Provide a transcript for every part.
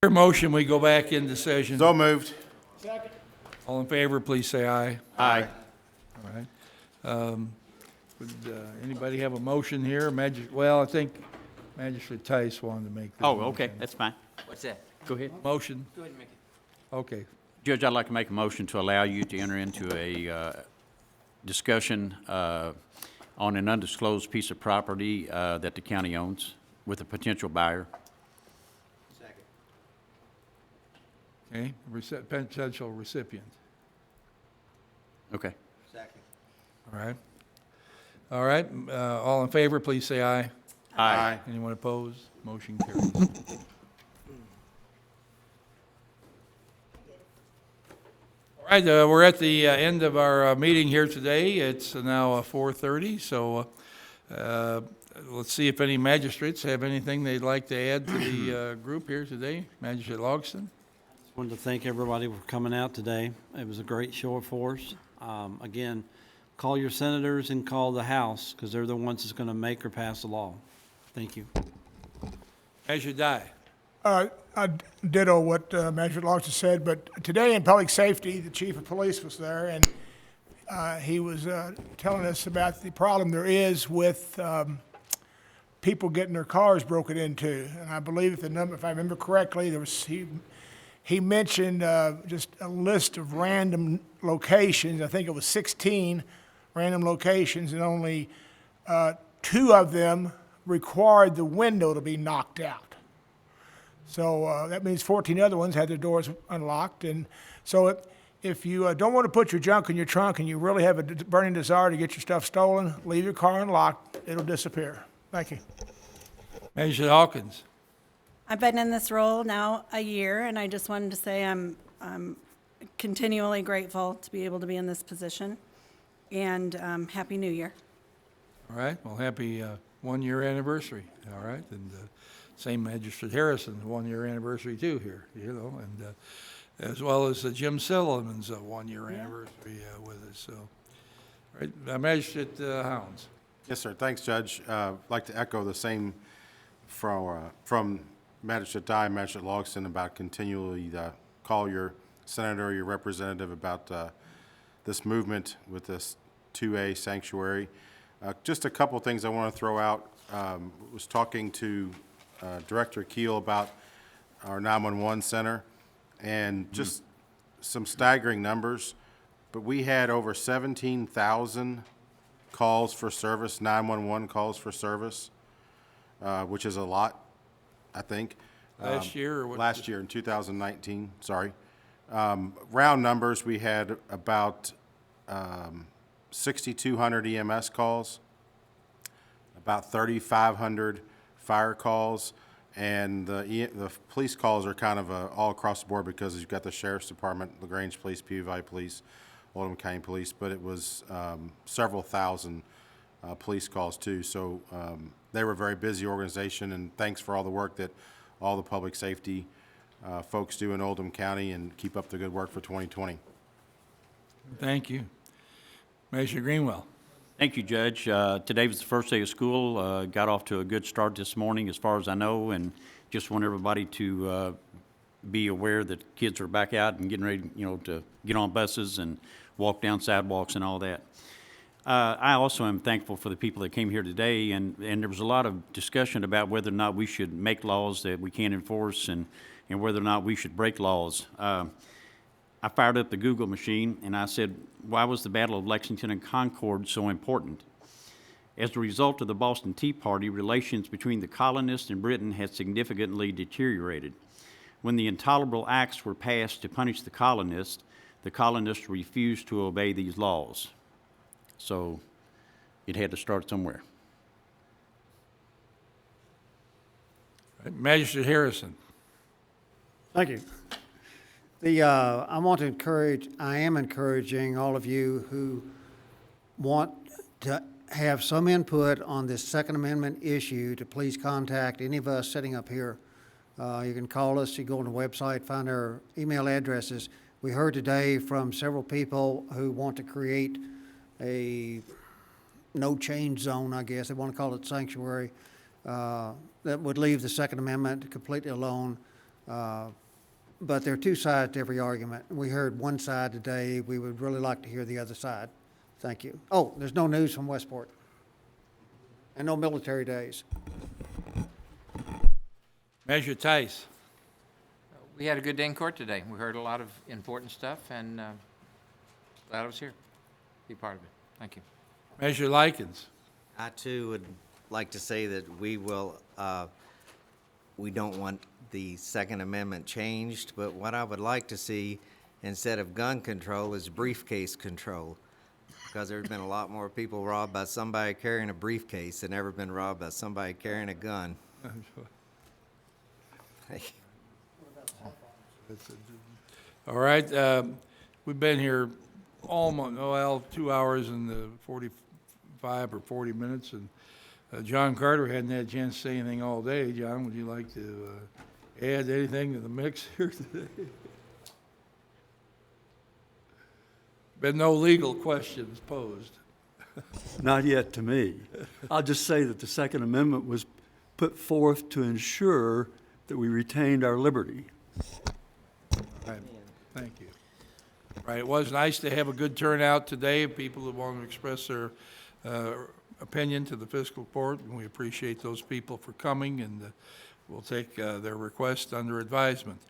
Your motion, we go back into session. So moved. All in favor, please say aye. Aye. All right. Would anybody have a motion here? Well, I think Magistrate Tice wanted to make the Oh, motion. okay, that's fine. What's that? Go ahead. Motion? Go ahead and make it. Okay. Judge, I'd like to make a motion to allow you to enter into a discussion on an undisclosed piece of property that the county owns with a potential buyer. Second. Okay, potential recipient. Okay. Second. All right. All right, all in favor, please say aye. Aye. Anyone opposed? Motion carries. All right, we're at the end of our meeting here today. It's now 4:30, so let's see if any magistrates have anything they'd like to add to the group here today. Magistrate Logston? Wanted to thank everybody for coming out today. It was a great show of force. Again, call your senators and call the House, because they're the ones that's going to make or pass the law. Thank you. Magistrate Dye? I ditto what Magistrate Logston said, but today in public safety, the chief of police was there, and he was telling us about the problem there is with people getting their cars broken into. And I believe if I remember correctly, he mentioned just a list of random locations. I think it was 16 random locations, and only 2 of them required the window to be knocked out. So that means 14 other ones had their doors unlocked. And so if you don't want to put your junk in your trunk and you really have a burning desire to get your stuff stolen, leave your car unlocked. It'll disappear. Thank you. Magistrate Hawkins? I've been in this role now a year, and I just wanted to say I'm continually grateful to be able to be in this position, and Happy New Year. All right, well, happy 1-year anniversary, all right? And same Magistrate Harrison's 1-year anniversary too here, you know, and as well as Jim Silliman's 1-year anniversary with us, so. All right, Magistrate Hounds? Yes, sir. Thanks, Judge. I'd like to echo the same from Magistrate Dye and Magistrate Logston about continually call your senator or your representative about this movement with this 2A sanctuary. Just a couple things I want to throw out. Was talking to Director Keel about our 911 center, and just some staggering numbers, but we had over 17,000 calls for service, 911 calls for service, which is a lot, I think. Last year or what? Last year in 2019, sorry. Round numbers, we had about 6,200 EMS calls, about 3,500 fire calls, and the police calls are kind of all across the board because you've got the Sheriff's Department, LaGrange Police, PUI Police, Oldham County Police, but it was several thousand police calls too. So they were a very busy organization, and thanks for all the work that all the public safety folks do in Oldham County, and keep up the good work for 2020. Thank you. Magistrate Greenwell? Thank you, Judge. Today was the first day of school. Got off to a good start this morning, as far as I know, and just want everybody to be aware that kids are back out and getting ready, you know, to get on buses and walk down sidewalks and all that. I also am thankful for the people that came here today, and there was a lot of discussion about whether or not we should make laws that we can't enforce, and whether or not we should break laws. I fired up the Google machine and I said, why was the Battle of Lexington and Concord so important? As a result of the Boston Tea Party, relations between the colonists and Britain had significantly deteriorated. When the intolerable acts were passed to punish the colonists refused to obey these laws. So it had to start somewhere. Magistrate Harrison? Thank you. I am encouraging all of you who want to have some input on this Second Amendment issue to please contact any of us sitting up here. You can call us, you go on the website, find our email addresses. We heard today from several people who want to create a no-change zone, I guess. They want to call it sanctuary, that would leave the Second Amendment completely alone. But there are two sides to every argument. We heard one side today. We would really like to hear the other side. Thank you. Oh, there's no news from Westport. And no military days. Measure Tice. We had a good day in court today. We heard a lot of important stuff, and glad I was here, be part of it. Thank you. Measure Likens. I too would like to say that we don't want the Second Amendment changed, but what I would like to see instead of gun control is briefcase control. Because there's been a lot more people robbed by somebody carrying a briefcase than ever been robbed by somebody carrying a gun. All right, we've been here almost, 2 hours and 45 or 40 minutes, and John Carter hadn't had a chance to say anything all day. John, would you like to add anything to the mix here today? Been no legal questions posed. Not yet to me. I'll just say that the Second Amendment was put forth to ensure that we retained our liberty. Right. Thank you. Right, it was nice to have a good turnout today, people that want to express their opinion to the fiscal court, and we appreciate those people for coming, and we'll take their request under advisement.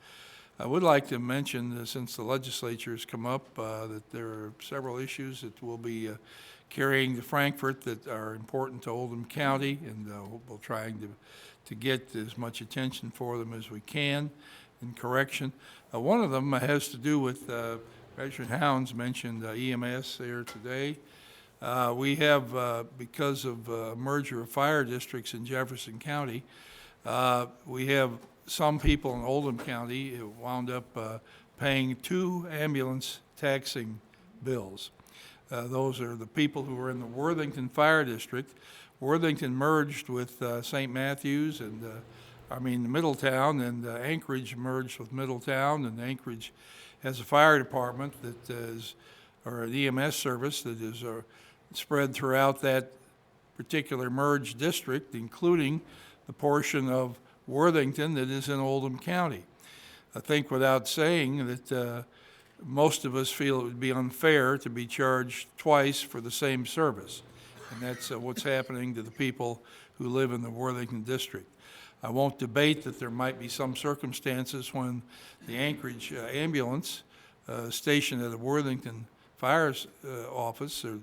I would like to mention, since the legislature has come up, that there are several issues that we'll be carrying to Frankfurt that are important to Oldham County, and we'll trying to get as much attention for them as we can in correction. One of them has to do with, President Hounds mentioned EMS there today. We have, because of merger of fire districts in Jefferson County, we have some people in Oldham County who wound up paying 2 ambulance taxing bills. Those are the people who were in the Worthington Fire District. Worthington merged with St. Matthews and, Middletown, and Anchorage merged with Middletown, and Anchorage has a fire department that is, or an EMS service that is spread throughout that particular merged district, including the portion of Worthington that is in Oldham County. I think without saying that most of us feel it would be unfair to be charged twice for the same service. And that's what's happening to the people who live in the Worthington district. I won't debate that there might be some circumstances when the Anchorage ambulance stationed at the Worthington fire office or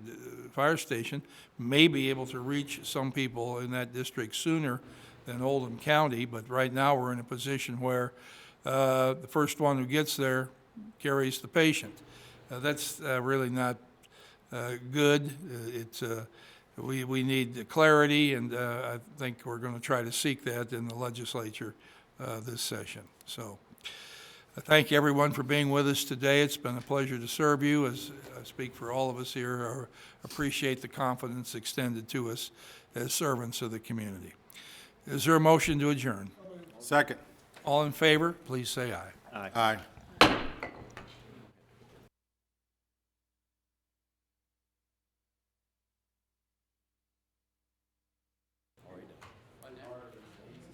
fire station may be able to reach some people in that district sooner than Oldham County, but right now we're in a position where the first one who gets there carries the patient. That's really not good. We need clarity, and I think we're going to try to seek that in the legislature this session. So I thank everyone for being with us today. It's been a pleasure to serve you. As I speak for all of us here, appreciate the confidence extended to us as servants of the community. Is there a motion to adjourn? Second. All in favor, please say aye. Aye.